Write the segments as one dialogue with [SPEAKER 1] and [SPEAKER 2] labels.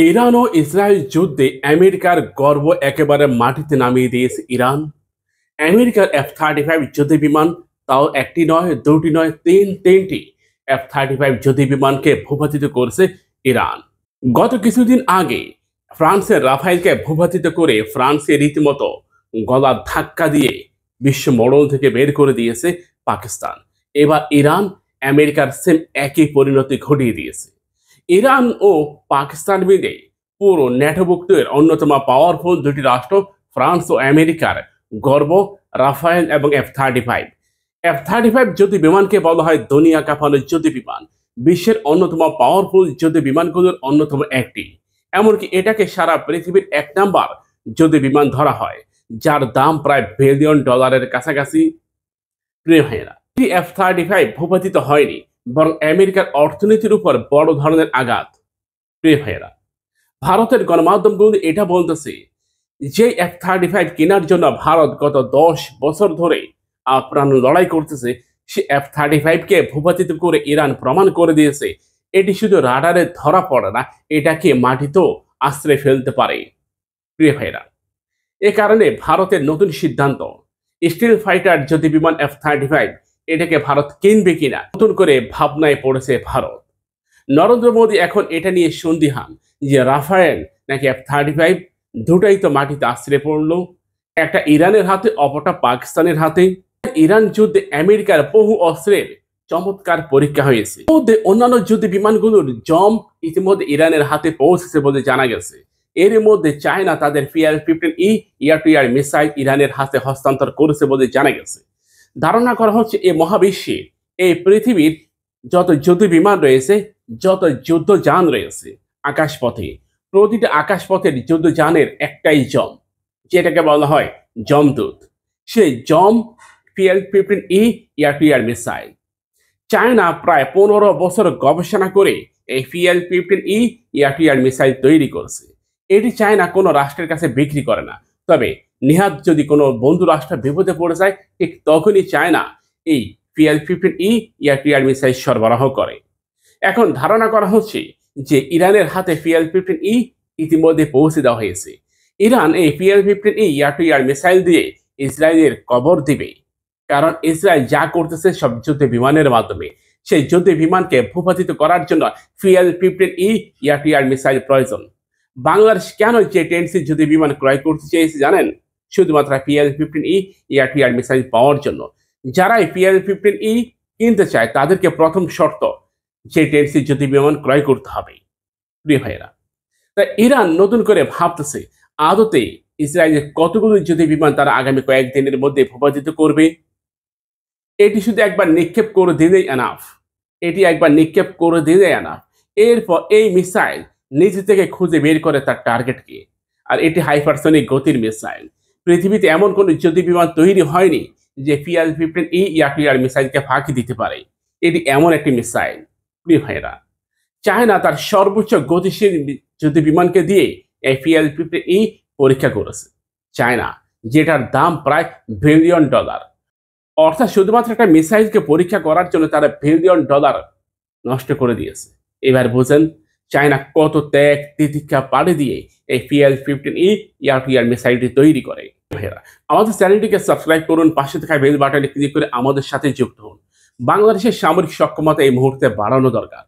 [SPEAKER 1] Iran ও Israel যুদ্ধে আমেরিকার গর্ব একেবারে মাটিতে নামিয়ে দিয়েছে ইরান। আমেরিকার F-35 যুদ্ধ বিমান, তাও একটি নয়, দুটি নয়, তিনটি F-35 যুদ্ধ বিমানকে ভূপাতিত করেছে ইরান। গত কিছুদিন আগে ফ্রান্সের রাফায়েলকে ভূপাতিত করে ফ্রান্সকে রীতিমতো গলা ধাক্কা দিয়ে বিশ্ব মডল থেকে বের করে দিয়েছে পাকিস্তান। এবার ইরান আমেরিকার সেম একই পরিণতি ঘটিয়ে দিয়েছে। ইরান ও পাকিস্তান মিলে পুরো ন্যাটোভুক্তের অন্যতম পাওয়ারফুল দুটি রাষ্ট্র ফ্রান্স ও আমেরিকার গর্ব রাফায়েল এবং F-35 যুদ্ধ বিমানকে বলা হয় দুনিয়া কাঁপানো যুদ্ধ বিমান, বিশ্বের অন্যতম পাওয়ারফুল যুদ্ধ বিমানগুলোর অন্যতম একটি। এমনকি এটাকে সারা পৃথিবীর এক নাম্বার যুদ্ধ বিমান ধরা হয়, যার দাম প্রায় বিলিয়ন ডলারের কাছাকাছি। প্রিয় ভাইয়েরা, F-35 ভূপাতিত হয়নি, বরং আমেরিকার অর্থনীতির উপর বড় ধরনের আঘাত। প্রিয় ভাইয়েরা, ভারতের গণমাধ্যমগুলো এটা বলতেছে যে F-35 কেনার জন্য ভারত গত 10 বছর ধরে আপ্রাণ লড়াই করতেছে, সে F-35 কে ভূপাতিত করে ইরান প্রমাণ করে দিয়েছে এটি শুধু রাডারে ধরা পড়ে না, এটাকে মাটিতেও আশ্রয় ফেলতে পারে। প্রিয় ভাইয়েরা, এ কারণে ভারতের নতুন সিদ্ধান্ত, স্টিল ফাইটার যুদ্ধ বিমান F-35 এটাকে ভারত কিনবে কিনা নতুন করে ভাবনায় পড়েছে ভারত। নরেন্দ্র মোদী এখন এটা নিয়ে সন্দিহান যে রাফায়েল নাকি F-35 দুটাই তো মাটিতে আশ্রয় পড়লো, একটা ইরানের হাতে, অপরটা পাকিস্তানের হাতে। ইরান যুদ্ধে আমেরিকার বহু অস্ত্রের চমৎকার পরীক্ষা হয়েছে। মধ্যে অন্যান্য যুদ্ধ বিমানগুলোর জম ইতিমধ্যে ইরানের হাতে পৌঁছেছে বলে জানা গেছে। এর মধ্যে চায়না তাদের PL-15E air to air missile ইরানের হাতে হস্তান্তর করেছে বলে জানা গেছে। ধারণা করা হচ্ছে এই মহাবিশ্বে, এই পৃথিবীর যত যুদ্ধ বিমান রয়েছে, যত যুদ্ধযান রয়েছে আকাশপথে, প্রতিটা আকাশপথের যুদ্ধযানের একটাই জম, যেটাকে বলা হয় জমদূত। সেই জম PL-15E air to air missile. China প্রায় 15 বছর গবেষণা করে এই PL-15E air to air missile তৈরি করছে। এটি চায়না কোনো রাষ্ট্রের কাছে বিক্রি করে না, তবে নিহাত যদি কোনো বন্ধু রাষ্ট্র বিপদে পড়ে যায়, ঠিক তখনই চায়না এই PL-15E air to air missile সরবরাহ করে। এখন ধারণা করা হচ্ছে যে ইরানের হাতে PL-15E ইতিমধ্যে পৌঁছে দেওয়া হয়েছে। ইরান এই PL-15E air to air missile দিয়ে ইসরায়েলের কবর দিবে, কারণ ইসরায়েল যা করতেছে সব যুদ্ধ বিমানের মাধ্যমে। সেই যুদ্ধ বিমানকে ভূপাতিত করার জন্য PL-15E air to air missile প্রয়োজন। বাংলাদেশ কেন J-10C যুদ্ধ বিমান ক্রয় করতে চেয়েছে জানেন? শুধুমাত্র PL-15E air to air missile পাওয়ার জন্য। যারাই PL-15E কিনতে চায় তাদেরকে প্রথম শর্ত J-10C যুদ্ধ বিমান ক্রয় করতে হবে। প্রিয় ভাইয়েরা, তা ইরান নতুন করে ভাবতেছে আদতে ইসরায়েলের কতগুলো যুদ্ধ বিমান তারা আগামী কয়েকদিনের মধ্যে ভূপাতিত করবে। এটি শুধু একবার নিক্ষেপ করে দিলেই এনাফ, এটি একবার নিক্ষেপ করে দিলেই এনাফ। এরপর এই মিসাইল নিজে থেকে খুঁজে বের করে তার টার্গেটকে। আর এটি হাইপারসনিক গতির মিসাইল। পৃথিবীতে এমন কোনো যুদ্ধ বিমান তৈরি হয়নি যে PL-15E এয়ার টু এয়ার মিসাইলকে ফাঁকি দিতে পারে। এটি এমন একটি মিসাইল। প্রিয় ভাইয়েরা, চায়না তার সর্বোচ্চ গতিশীল যুদ্ধ বিমানকে দিয়ে এই PL-15E পরীক্ষা করেছে। চায়না, যেটার দাম প্রায় বিলিয়ন ডলার, অর্থাৎ শুধুমাত্র একটা মিসাইলকে পরীক্ষা করার জন্য তারা বিলিয়ন ডলার নষ্ট করে দিয়েছে। এবার বুঝেন চায়না কত ত্যাগ তিতিক্ষা পাড়ি দিয়ে এই PL-15E এয়ার টু এয়ার মিসাইলটি তৈরি করে। আমাদের চ্যানেলটিকে সাবস্ক্রাইব করুন, পাশে থাকা বেল বাটনে ক্লিক করে আমাদের সাথে যুক্ত হন। বাংলাদেশের সামরিক সক্ষমতা এই মুহূর্তে বাড়ানো দরকার।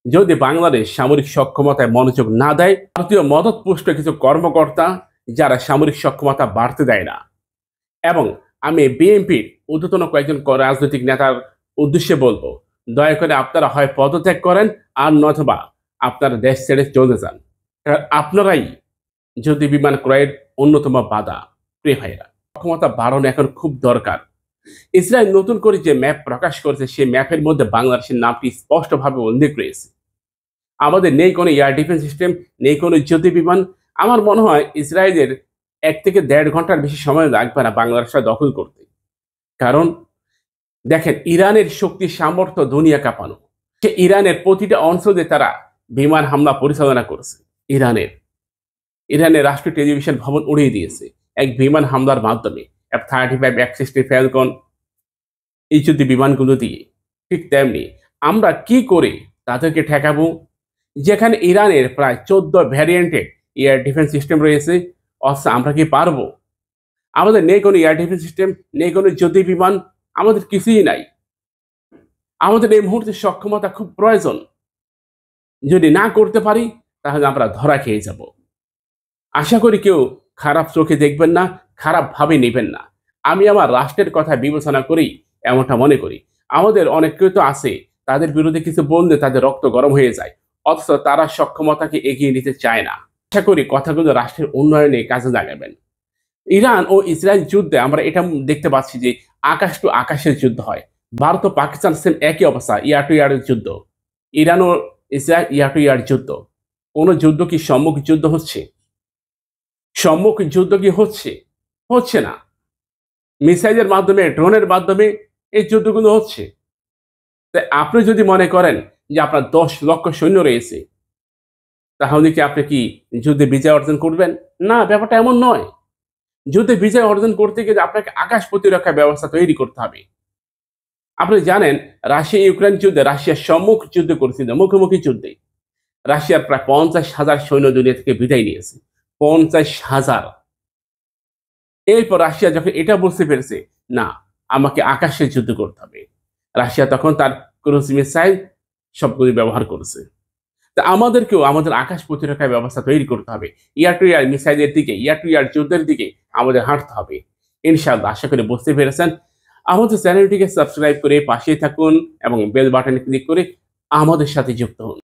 [SPEAKER 1] যদি বাংলাদেশ সামরিক সক্ষমতায় মনোযোগ না দেয়, ভারতীয় মদতপুষ্ট কিছু কর্মকর্তা যারা সামরিক সক্ষমতা বাড়তে দেয় না, এবং আমি বিএনপির ঊর্ধ্বতন কয়েকজন রাজনৈতিক নেতার উদ্দেশ্যে বলবো, দয়া করে আপনারা হয় পদত্যাগ করেন আর নতুবা আপনারা দেশ ছেড়ে চলে যান, কারণ আপনারাই যুদ্ধ বিমান ক্রয়ের অন্যতম বাধা। প্রিয় ভাইয়েরা, সক্ষমতা বাড়ানো এখন খুব দরকার। ইসরায়েল নতুন করে যে ম্যাপ প্রকাশ করেছে, সেই ম্যাপের মধ্যে বাংলাদেশের নামটি স্পষ্টভাবে উল্লেখ রয়েছে। আমাদের নেই কোনো এয়ার ডিফেন্স সিস্টেম, নেই কোনো যুদ্ধ বিমান। আমার মনে হয় ইসরায়েলের 1 থেকে 1.5 ঘন্টার বেশি সময় লাগবে না বাংলাদেশটা দখল করতে। কারণ দেখেন, ইরানের শক্তি সামর্থ্য দুনিয়া কাঁপানো। সে ইরানের প্রতিটা অঞ্চলে তারা বিমান হামলা পরিচালনা করেছে। ইরানের রাষ্ট্রীয় টেলিভিশন ভবন উড়িয়ে দিয়েছে এক বিমান হামলার মাধ্যমে, F-35, F-16 ফ্যালকন এই যুদ্ধ বিমানগুলো দিয়ে। ঠিক তেমনি আমরা কি করে তাদেরকে ঠেকাবো? যেখানে ইরানের প্রায় 14 ভ্যারিয়েন্টের এয়ার ডিফেন্স সিস্টেম রয়েছে, অথচ আমরা কি পারবো? আমাদের নেই কোনো এয়ার ডিফেন্স সিস্টেম, নেই কোনো যুদ্ধ বিমান, আমাদের কিছুই নাই। আমাদের এই মুহূর্তে সক্ষমতা খুব প্রয়োজন। যদি না করতে পারি তাহলে আমরা ধরা খেয়ে যাব। আশা করি কেউ খারাপ চোখে দেখবেন না, খারাপ ভাবে নেবেন না। আমি আমার রাষ্ট্রের কথা বিবেচনা করেই এমনটা মনে করি। আমাদের অনেকেই তো আছে, তাদের বিরুদ্ধে কিছু বললে তাদের রক্ত গরম হয়ে যায়, অথচ তারা সক্ষমতাকে এগিয়ে নিতে চায় না। আশা করি কথাগুলো রাষ্ট্রের উন্নয়নে কাজে লাগাবেন। ইরান ও ইসরায়েল যুদ্ধে আমরা এটা দেখতে পাচ্ছি যে আকাশ টু আকাশের যুদ্ধ হয়। ভারত ও পাকিস্তান সেম একই অবস্থা, ইয়ার টু ইয়ারের যুদ্ধ। ইরান ও ইসরায়েল ইয়ার টু ইয়ার যুদ্ধ। কোন যুদ্ধ কি সম্মুখ যুদ্ধ হচ্ছে? সম্মুখ যুদ্ধ কি হচ্ছে? হচ্ছে না। মিসাইলের মাধ্যমে, ড্রোনের মাধ্যমে এই যুদ্ধগুলো হচ্ছে। তাই আপনি যদি মনে করেন যে আপনার 10 লক্ষ সৈন্য রয়েছে, তাহলে কি আপনি কি যুদ্ধে বিজয় অর্জন করবেন? না, ব্যাপারটা এমন নয়। যুদ্ধে বিজয় অর্জন করতে গেলে আপনাকে আকাশ প্রতিরক্ষা ব্যবস্থা তৈরি করতে হবে। আপনি জানেন রাশিয়া ইউক্রেন যুদ্ধে রাশিয়া সম্মুখ যুদ্ধ করেছিল, মুখোমুখি যুদ্ধে। রাশিয়ার প্রায় 50,000 সৈন্য দুনিয়া থেকে বিদায় নিয়েছে। 50,000। এরপর রাশিয়া যখন এটা বুঝতে পেরেছে, না, আমাকে আকাশে যুদ্ধ করতে হবে, রাশিয়া তখন তার ক্রুজ মিসাইল সবগুলি ব্যবহার করেছে। তা আমাদেরকেও আমাদের আকাশ প্রতিরক্ষা ব্যবস্থা তৈরি করতে হবে। এয়ার টু এয়ার মিসাইলের দিকে, এয়ার টু এয়ার যুদ্ধের দিকে আমাদের হাঁটতে হবে। ইনশাআল্লাহ, আশা করি বুঝতে পেরেছেন। আমাদের চ্যানেলটিকে সাবস্ক্রাইব করে পাশেই থাকুন এবং বেল বাটনে ক্লিক করে আমাদের সাথে যুক্ত হন।